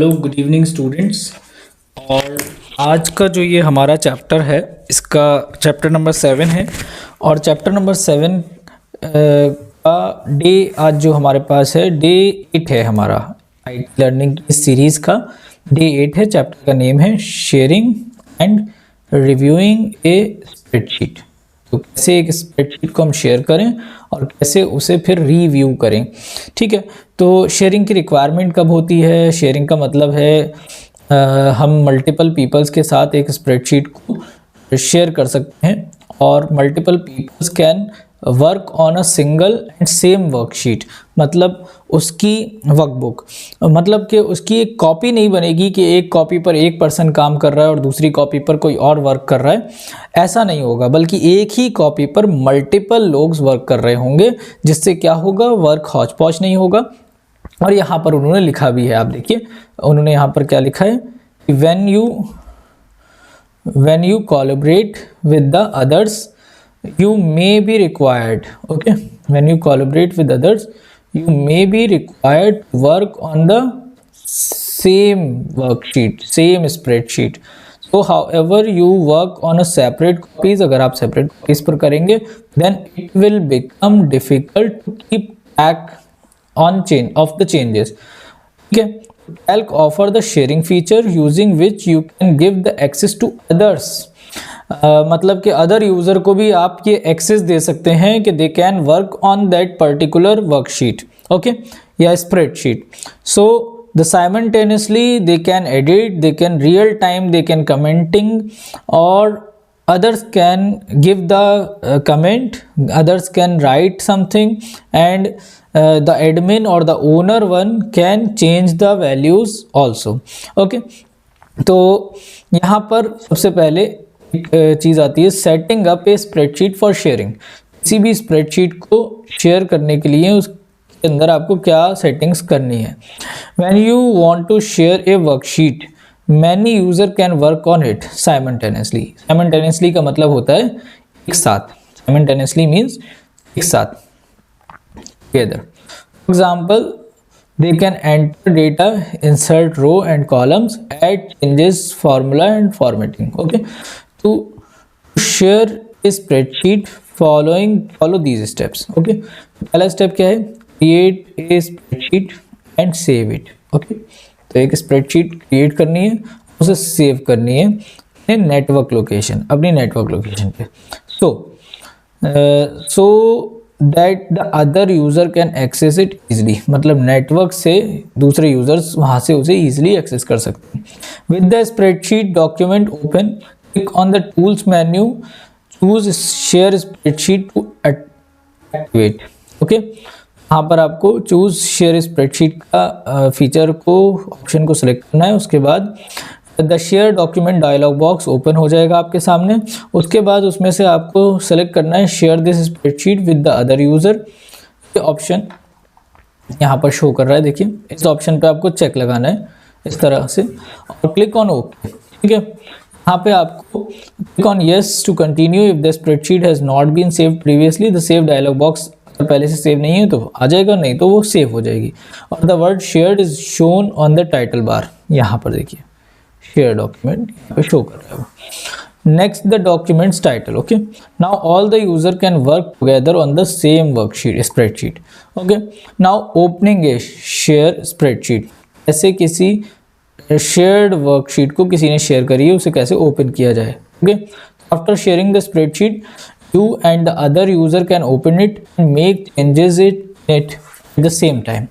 Hello good evening students. और आज का जो ये हमारा चैप्टर है, इसका चैप्टर नंबर 7 है। और चैप्टर नंबर 7 का डे आज जो हमारे पास है डे 8 है हमारा आईटी लर्निंग की सीरीज़ का डे 8 है। चैप्टर का नेम है sharing and reviewing A spreadsheet. तो कैसे एक स्प्रेडशीट को हम शेयर करें और कैसे उसे फिर रिव्यू करें। ठीक है, तो शेयरिंग की रिक्वायरमेंट कब होती है? शेयरिंग का मतलब है हम मल्टीपल पीपल्स के साथ एक स्प्रेडशीट को शेयर कर सकते हैं और multiple peoples can work on a single and same worksheet. मतलब उसकी वर्कबुक, मतलब कि उसकी एक कॉपी नहीं बनेगी कि एक कॉपी पर एक पर्सन काम कर रहा है और दूसरी कॉपी पर कोई और वर्क कर रहा है। ऐसा नहीं होगा, बल्कि एक ही कॉपी पर मल्टीपल लोग वर्क कर रहे होंगे, जिससे क्या होगा, वर्क हौच पौच नहीं होगा। और यहाँ पर उन्होंने लिखा भी है, आप देखिए उन्होंने यहाँ पर क्या लिखा है, when you collaborate with the others you may be required, okay, when you collaborate with others you may be required to work on the same worksheet, same spreadsheet. So however you work on a separate copies, अगर आप separate copies पर करेंगे then it will become difficult to keep track on change of the changes. ठीक है, Calc offer the sharing feature using which you can give the access to others. मतलब कि other user को भी आप ये एक्सेस दे सकते हैं कि they can work on that particular worksheet, okay, या spreadsheet. So the simultaneously they can edit, they can real time, they can commenting, or others can give the comment, others can write something, and the admin or the owner one can change the values also, okay। तो यहाँ पर सबसे पहले एक चीज़ आती है setting up A spreadsheet for sharing. किसी भी स्प्रेडशीट को शेयर करने के लिए उसके अंदर आपको क्या सेटिंग्स करनी है। When you want to share a worksheet many user can work on it simultaneously. Simultaneously का मतलब होता है एक साथ, साइमल्टेनियसली मीन्स एक साथ, together. For example they can enter data, insert row and columns, add changes, formula and formatting, okay। to share a spreadsheet follow these steps, okay। पहला step क्या है, create a spreadsheet and save it, okay। तो एक spreadsheet create करनी है, उसे save करनी है अपने नेटवर्क लोकेशन, अपनी नेटवर्क लोकेशन पे। So that the other user can access it easily, मतलब नेटवर्क से दूसरे यूज़र्स वहाँ से उसे ईजिली एक्सेस कर सकते हैं। With the spreadsheet document open, click on the tools menu, choose share spreadsheet to activate, okay. यहाँ पर आपको चूज शेयर स्प्रेडशीट का फीचर को, ऑप्शन को सिलेक्ट करना है। उसके बाद the share document dialog box open हो जाएगा आपके सामने। उसके बाद उसमें से आपको सेलेक्ट करना है share this spreadsheet with the other user. ये ऑप्शन यहाँ पर शो कर रहा है, देखिए इस ऑप्शन पे आपको चेक लगाना है इस तरह से और क्लिक ऑन ओके, ठीक है। यहाँ पे आपको click on yes to continue if the spreadsheet has not been saved previously. The save dialog box अगर पहले से सेव नहीं है तो आ जाएगा, नहीं तो वो सेव हो जाएगी। और the word shared is shown on the title bar, यहाँ पर देखिए शेयर डॉक्यूमेंट पे शो कर रहा है। Next the documents title, okay. Now all the user can work together on the same worksheet spreadsheet, okay. Now opening A share spreadsheet, ऐसे किसी shared worksheet को किसी ने शेयर करी है, उसे कैसे ओपन किया जाए, okay. After sharing the spreadsheet you and the other user can open it and make changes it at the same time.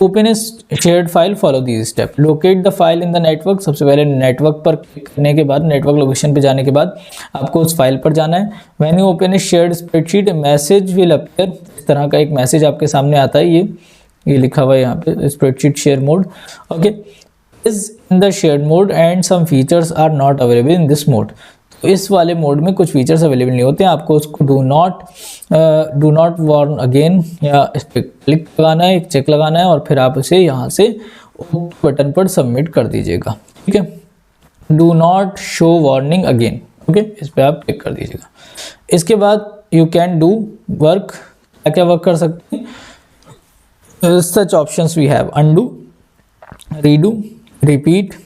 Open a shared file, follow these steps. Locate the file in the network, सबसे पहले network पर click करने के बाद, network location पे जाने के बाद आपको उस फाइल पर जाना है। When you open a shared spreadsheet, a message will appear, इस तरह का एक मैसेज आपके सामने आता है, ये लिखा हुआ है यहाँ पे spreadsheet share mode, okay, is in the shared mode and some features are not available in this mode। तो इस वाले मोड में कुछ फीचर्स अवेलेबल नहीं होते हैं, आपको उसको डू नॉट वार्न अगेन या इस पर क्लिक लगाना है, एक चेक लगाना है और फिर आप इसे यहाँ से बटन पर सबमिट कर दीजिएगा, ठीक है। Do not show warning again, okay, इस पर आप क्लिक कर दीजिएगा। इसके बाद यू कैन डू वर्क, क्या क्या वर्क कर सकते हैं, such options we have, undo, redo, repeat,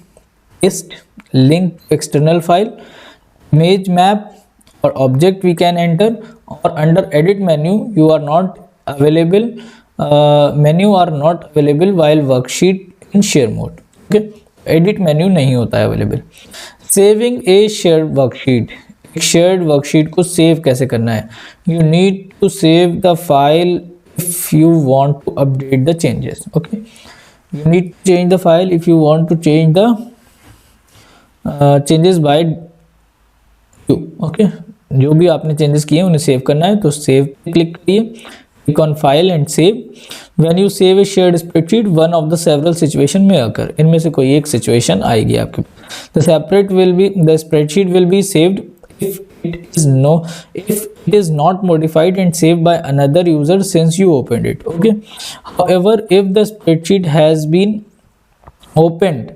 list, link to external file, image map or object we can enter, or under edit menu you are not available, menu are not available while worksheet in share mode. Okay, edit menu नहीं होता है available. Saving a shared worksheet, एक shared worksheet को save कैसे करना है. You need to save the file if you want to update the changes. Okay, you need to change the file if you want to change the changes by you. Okay, जो भी आपने changes किए उन्हें save करना है, तो save click करिए, click on file and save. When you save a shared spreadsheet, one of the several situation may occur. इनमें से कोई एक situation आएगी आपके पास. The spreadsheet will be saved if it is not modified and saved by another user since you opened it. Okay. However, if the spreadsheet has been opened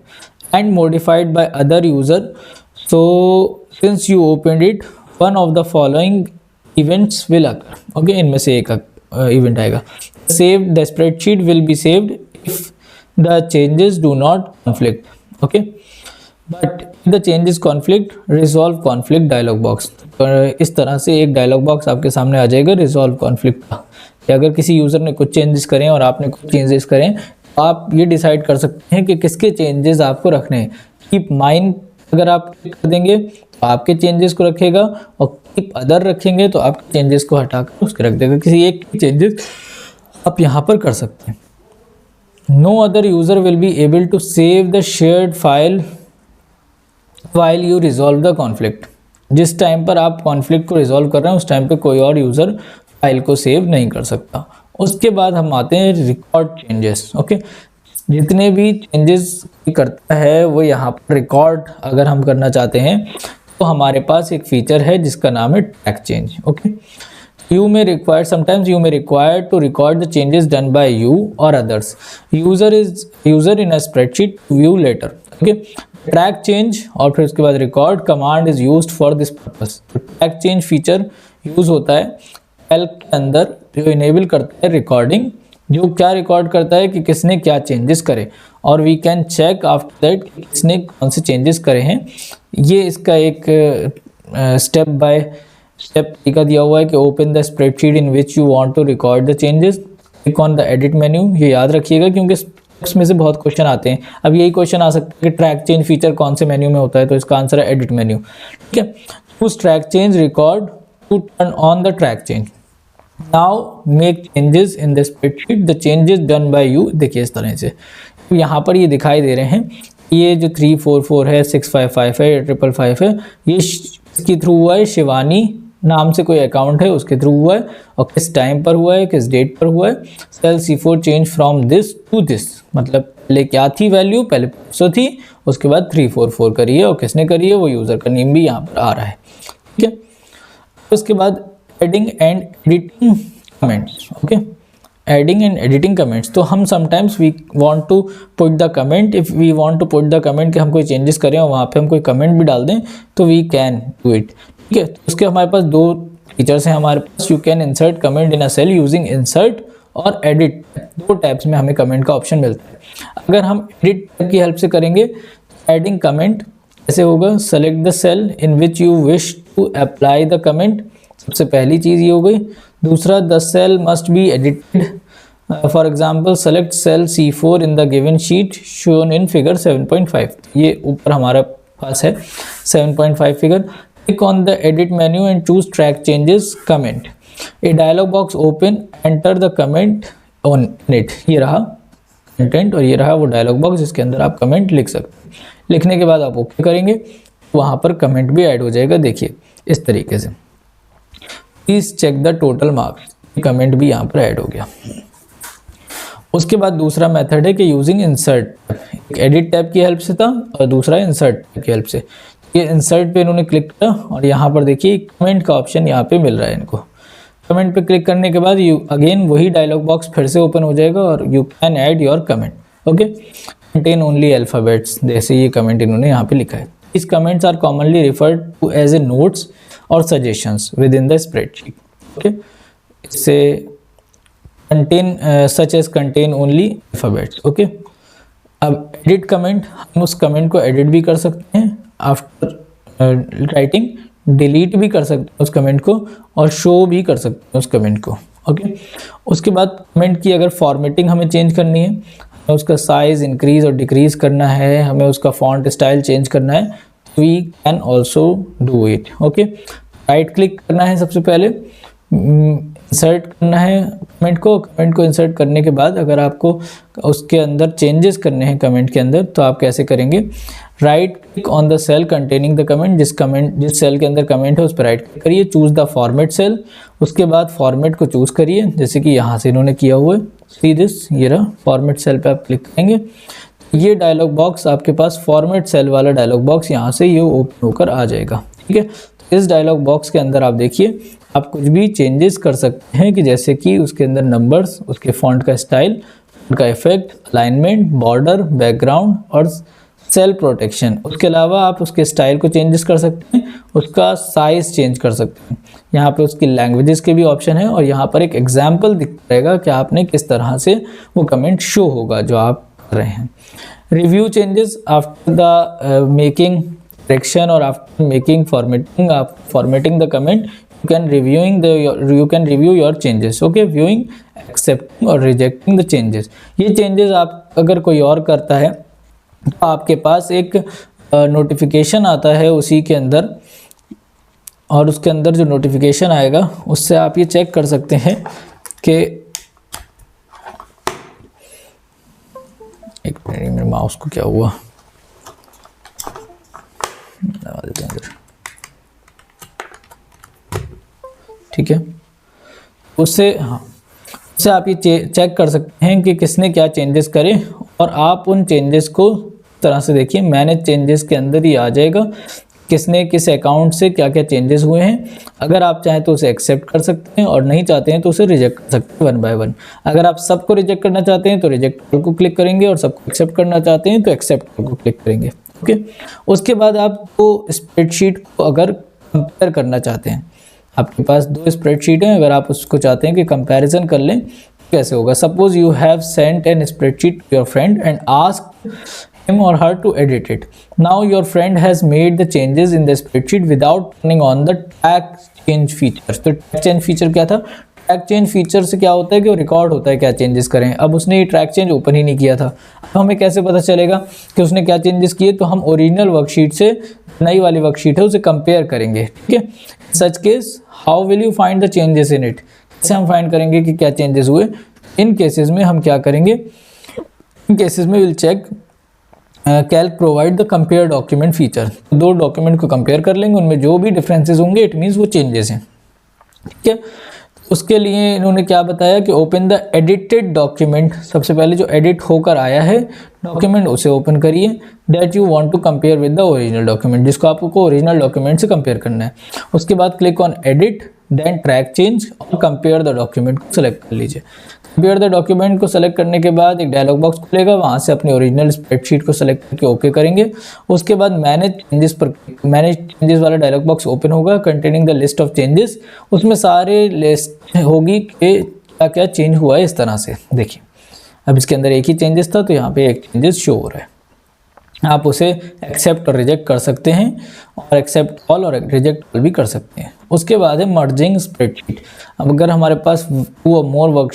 and modified by other user, so since you opened it, one of the following events will occur. Okay, इनमें से एक event आएगा. Saved, the spreadsheet will be saved if the changes do not conflict. Okay, but if the changes conflict, resolve conflict dialog box. इस तरह से एक dialogue box आपके सामने आ जाएगा रिजॉल्व कॉन्फ्लिक्ट का, कि अगर किसी यूज़र ने कुछ चेंजेस करें और आपने कुछ चेंजेस करें, तो आप ये डिसाइड कर सकते हैं कि किसके चेंजेस आपको रखने हैं. कीप माइन अगर आप क्लिक कर देंगे तो आपके चेंजेस को रखेगा, और कीप अदर रखेंगे तो आपके चेंजेस को हटाकर उसके रख देगा. किसी एक के चेंजेस आप यहाँ पर कर सकते हैं. No other user will be able to save the shared file while you resolve the conflict. जिस टाइम पर आप कॉन्फ्लिक्ट को रिजॉल्व कर रहे हैं उस टाइम पे कोई और यूज़र फाइल को सेव नहीं कर सकता. उसके बाद हम आते हैं रिकॉर्ड चेंजेस. ओके, जितने भी चेंजेस करता है वो यहाँ पर रिकॉर्ड अगर हम करना चाहते हैं तो हमारे पास एक फीचर है जिसका नाम है track change. Okay, sometimes you may require to record the changes done by you or others. User in a spreadsheet to view later. Okay, track change और फिर उसके बाद record command is used for this purpose. तो track change feature use होता है Calc के अंदर, जो enable करता है रिकॉर्डिंग, जो क्या रिकॉर्ड करता है कि किसने क्या चेंजेस करे, और we can check after that किसने कौन से चेंजेस करे हैं. ये इसका एक स्टेप बाय स्टेप तरीका दिया हुआ है कि open the spreadsheet in which you want to record the changes, click on the edit menu. ये याद रखिएगा क्योंकि इसमें से बहुत क्वेश्चन आते हैं. अब यही क्वेश्चन आ सकता है कि ट्रैक चेंज फीचर कौन से मेन्यू में होता है, तो इसका आंसर है एडिट मेन्यू. ठीक है, choose track change record to turn on the track change. Now make changes in the spreadsheet, the changes done by you. देखिए इस तरह से यहाँ पर ये दिखाई दे रहे हैं. ये जो 344 है, 655 है, 555 है, ये इसके थ्रू हुआ है. शिवानी नाम से कोई अकाउंट है उसके थ्रू हुआ है, और किस टाइम पर हुआ है, किस डेट पर हुआ है. Cell C4 change from this to this, मतलब पहले क्या थी वैल्यू, पहले 500 थी, उसके बाद 344 करी है, और किसने करी है वो यूज़र का नेम भी यहाँ पर आ रहा है. ठीक है, उसके बाद adding and editing comments. Okay, adding and editing comments. तो हम sometimes we want to put the comment, if we want to put the comment कि हम कोई चेंजेस करें और वहाँ पे हम कोई कमेंट भी डाल दें, तो वी कैन डू इट. ठीक है, तो उसके हमारे पास दो फीचर्स हैं हमारे पास. You can insert comment in a cell using insert और एडिट. दो टैब्स में हमें कमेंट का ऑप्शन मिलता है. अगर हम एडिट टैब की हेल्प से करेंगे, एडिंग कमेंट ऐसे होगा, select the cell in which you wish to apply the comment. सबसे पहली चीज़ ये हो गई. दूसरा, the cell must be edited. For example select cell C4 in the given sheet shown in figure 7.5. ये ऊपर हमारा पास है 7.5 figure. Click on the edit menu and choose track changes comment. A dialog box open, enter the comment on it. ये रहा content और ये रहा वो डायलॉग बॉक्स जिसके अंदर आप कमेंट लिख सकते हैं. लिखने के बाद आप ओके करेंगे, वहाँ पर कमेंट भी ऐड हो जाएगा. देखिए इस तरीके से. Please check the total marks, comment भी यहाँ पर ऐड हो गया. उसके बाद दूसरा मेथड है कि यूजिंग इंसर्ट. एक एडिट टैब की हेल्प से था और दूसरा इंसर्ट टैब की हेल्प से. ये इंसर्ट पे इन्होंने क्लिक किया और यहाँ पर देखिए कमेंट का ऑप्शन यहाँ पे मिल रहा है इनको. कमेंट पे क्लिक करने के बाद यू अगेन वही डायलॉग बॉक्स फिर से ओपन हो जाएगा और you can add your comment. Okay, contain only alphabets, जैसे ये कमेंट इन्होंने यहाँ पे लिखा है. इस comments are commonly referred to as a notes और suggestions within the spreadsheet. Okay, इससे contain such as contain only alphabets. Okay, अब एडिट कमेंट, हम उस कमेंट को एडिट भी कर सकते हैं आफ्टर राइटिंग, डिलीट भी कर सकते हैं उस कमेंट को, और शो भी कर सकते हैं उस कमेंट को। ओके, उसके बाद कमेंट की अगर फॉर्मेटिंग हमें चेंज करनी है, हमें उसका साइज इंक्रीज और डिक्रीज करना है, हमें उसका फॉन्ट स्टाइल चेंज करना है, we can also do it. Okay, right click करना है सबसे पहले, इंसर्ट करना है कमेंट को इंसर्ट करने के बाद अगर आपको उसके अंदर चेंजेस करने हैं कमेंट के अंदर, तो आप कैसे करेंगे, right click on the cell containing the comment, जिस सेल के अंदर कमेंट है उस पर राइट क्लिक करिए, चूज द फॉर्मेट सेल, उसके बाद फॉर्मेट को चूज करिए, जैसे कि यहाँ से इन्होंने किया हुआ है, सी दिस, ये रहा फॉर्मेट सेल पे आप क्लिक करेंगे, ये डायलॉग बॉक्स आपके पास फॉर्मेट सेल वाला डायलॉग बॉक्स यहाँ से ये ओपन होकर आ जाएगा। ठीक है, तो इस डायलॉग बॉक्स के अंदर आप देखिए आप कुछ भी चेंजेस कर सकते हैं, कि जैसे कि उसके अंदर नंबर्स, उसके फॉन्ट का स्टाइल, उनका इफेक्ट, अलाइनमेंट, बॉर्डर, बैकग्राउंड और सेल प्रोटेक्शन। उसके अलावा आप उसके स्टाइल को चेंजेस कर सकते हैं, उसका साइज चेंज कर सकते हैं, यहाँ पे उसकी लैंग्वेजेस के भी ऑप्शन है, और यहाँ पर एक एग्जाम्पल दिख रहेगा कि आपने किस तरह से वो कमेंट शो होगा जो आप कर रहे हैं। Review changes after the making correction और after making formatting the comment, you can review your changes. Okay, viewing, accepting और rejecting the changes, ये changes आप अगर कोई और करता है तो आपके पास एक नोटिफिकेशन आता है उसी के अंदर, और उसके अंदर जो नोटिफिकेशन आएगा उससे आप ये चेक कर सकते हैं कि एक मिनट, मेरे माउस को क्या हुआ, ठीक है, उससे आप ये चेक कर सकते हैं कि किसने क्या चेंजेस करे, और आप उन चेंजेस को तरह से देखिए, मैनेज चेंजेस के अंदर ही आ जाएगा किसने किस अकाउंट से क्या क्या चेंजेस हुए हैं। अगर आप चाहें तो उसे एक्सेप्ट कर सकते हैं, और नहीं चाहते हैं तो उसे रिजेक्ट कर सकते हैं 1 बाय 1। अगर आप सबको रिजेक्ट करना चाहते हैं तो रिजेक्ट को क्लिक करेंगे, और सबको एक्सेप्ट करना चाहते हैं तो एक्सेप्ट को क्लिक करेंगे। ओके, उसके बाद आपको स्प्रेडशीट को अगर कंपेयर करना चाहते हैं, आपके पास 2 स्प्रेडशीट हैं, अगर आप उसको चाहते हैं कि कंपैरिजन कर लें, कैसे होगा, suppose you have sent an spreadsheet to your friend and asked him or her to edit it. Now your friend has made the changes in the spreadsheet without turning on the track change feature. तो track change feature क्या था, track change feature से क्या होता है कि वो record होता है क्या चेंजेस करें। अब उसने ये ट्रैक चेंज ओपन ही नहीं किया था, अब हमें कैसे पता चलेगा कि उसने क्या चेंजेस किए, तो हम ओरिजिनल वर्कशीट से नई वाली वर्कशीट है उसे कंपेयर करेंगे। ठीक है, such case how will you find the changes in it, कैसे हम फाइंड करेंगे कि क्या चेंजेस हुए। इन केसेस में हम क्या करेंगे, इन केसेस में will check Calc provide the compare document feature, 2 document को कंपेयर कर लेंगे, उनमें जो भी डिफरेंसेस होंगे इट मीन्स वो चेंजेस हैं। ठीक है, उसके लिए इन्होंने क्या बताया कि ओपन द एडिटेड डॉक्यूमेंट, सबसे पहले जो एडिट होकर आया है डॉक्यूमेंट उसे ओपन करिए, that you want to compare with the original document, जिसको आपको ओरिजिनल डॉक्यूमेंट से कंपेयर करना है। उसके बाद click on edit, then track change और कंपेयर द डॉक्यूमेंट को सेलेक्ट कर लीजिए। कंपेयर द डॉक्यूमेंट को सेलेक्ट करने के बाद एक डायलॉग बॉक्स खुलेगा, वहाँ से अपनी ओरिजिनल स्प्रेडशीट को सेलेक्ट करके ओके करेंगे। उसके बाद मैनेज चेंजेस वाला डायलॉग बॉक्स ओपन होगा containing the list of changes, उसमें सारे लिस्ट होगी कि क्या क्या चेंज हुआ है। इस तरह से देखिए, अब इसके अंदर एक ही चेंजेस था तो यहाँ पे एक चेंजेस शो हो रहा है। आप उसे एक्सेप्ट और रिजेक्ट कर सकते हैं, और एक्सेप्ट ऑल और रिजेक्ट ऑल भी कर सकते हैं। उसके बाद है मर्जिंग स्प्रेडशीट। अब अगर हमारे पास 2 और मोर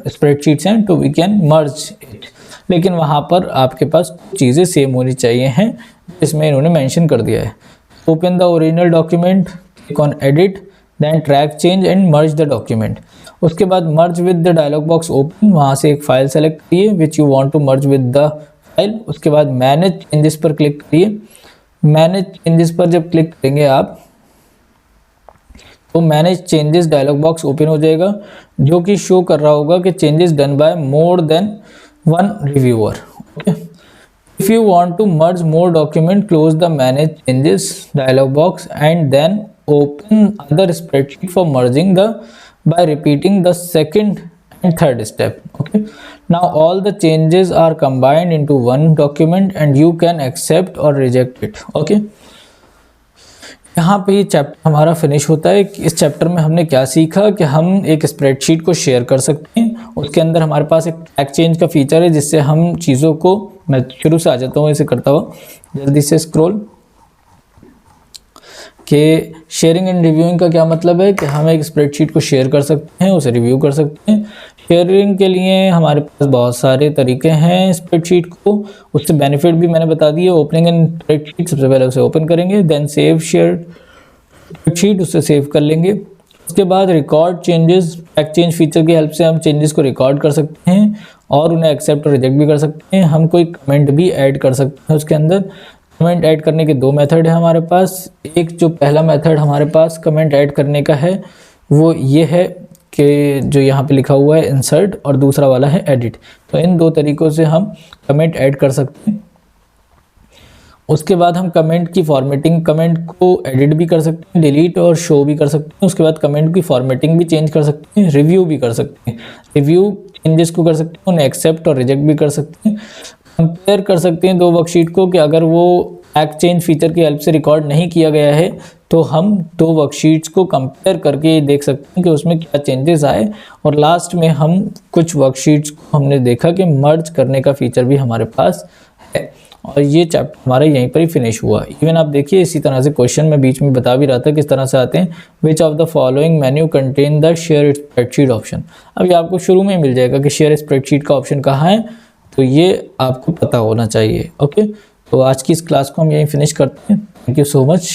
स्प्रेडशीट्स हैं तो वी कैन मर्ज इट, लेकिन वहाँ पर आपके पास चीज़ें सेम होनी चाहिए हैं, इसमें इन्होंने मेंशन कर दिया है। Open the original document, click on edit, then track change and merge the document. उसके बाद merge with the dialog box open, वहाँ से एक फाइल सेलेक्ट करिए which you want to merge with the file. उसके बाद मैनेज चेंजेस पर click करिए। मैनेज चेंजेस पर जब क्लिक करेंगे आप तो manage changes dialog box open हो जाएगा, जो कि शो कर रहा होगा कि changes done by more than 1 reviewer. Okay, if you want to merge more document, close the manage changes dialog box and then open other spreadsheet for merging by repeating the second and third step. Okay, now all the changes are combined into one document and you can accept or reject it. Okay, यहाँ पे ये chapter हमारा finish होता है। इस chapter में हमने क्या सीखा कि हम एक स्प्रेडशीट को शेयर कर सकते हैं, उसके अंदर हमारे पास एक ट्रैक चेंज का फीचर है जिससे हम चीज़ों को, मैं शुरू से आ जाता हूँ इसे करता हुआ, जल्दी से स्क्रॉल, कि शेयरिंग एंड रिव्यूइंग का क्या मतलब है कि हम एक स्प्रेडशीट को शेयर कर सकते हैं, उसे रिव्यू कर सकते हैं। शेयरिंग के लिए हमारे पास बहुत सारे तरीके हैं स्प्रेडशीट को, उससे बेनिफिट भी मैंने बता दिए। ओपनिंग एंड स्प्रेडशीट, सबसे पहले उसे ओपन करेंगे, देन सेव शेयर स्प्रेडशीट, उससे सेव कर लेंगे। उसके बाद record changes, track change feature की हेल्प से हम चेंजेस को रिकॉर्ड कर सकते हैं और उन्हें एक्सेप्ट और रिजेक्ट भी कर सकते हैं। हम कोई कमेंट भी ऐड कर सकते हैं उसके अंदर। कमेंट ऐड करने के दो मेथड है हमारे पास। एक जो पहला मेथड हमारे पास कमेंट ऐड करने का है वो ये है कि जो यहाँ पे लिखा हुआ है इंसर्ट, और दूसरा वाला है एडिट। तो इन दो तरीक़ों से हम कमेंट ऐड कर सकते हैं। उसके बाद हम कमेंट की फॉर्मेटिंग, कमेंट को एडिट भी कर सकते हैं, डिलीट और शो भी कर सकते हैं। उसके बाद कमेंट की फॉर्मेटिंग भी चेंज कर सकते हैं, रिव्यू भी कर सकते हैं, रिव्यू चेंजेस को कर सकते हैं, उन्हें एक्सेप्ट और रिजेक्ट भी कर सकते हैं। कंपेयर कर सकते हैं दो वर्कशीट को कि अगर वो ट्रैक चेंज फीचर की हेल्प से रिकॉर्ड नहीं किया गया है तो हम दो वर्कशीट्स को कंपेयर करके देख सकते हैं कि उसमें क्या चेंजेस आए। और लास्ट में हम कुछ वर्कशीट्स को हमने देखा कि मर्ज करने का फीचर भी हमारे पास है। और ये चैप्टर हमारा यहीं पर ही फिनिश हुआ। इवन आप देखिए इसी तरह से क्वेश्चन में बीच में बता भी रहा था किस तरह से आते हैं। Which of the following menu contain the share spreadsheet option. अब ये आपको शुरू में मिल जाएगा कि शेयर स्प्रेडशीट का ऑप्शन कहाँ है, तो ये आपको पता होना चाहिए। ओके, तो आज की इस क्लास को हम यहीं फिनिश करते हैं। Thank you so much.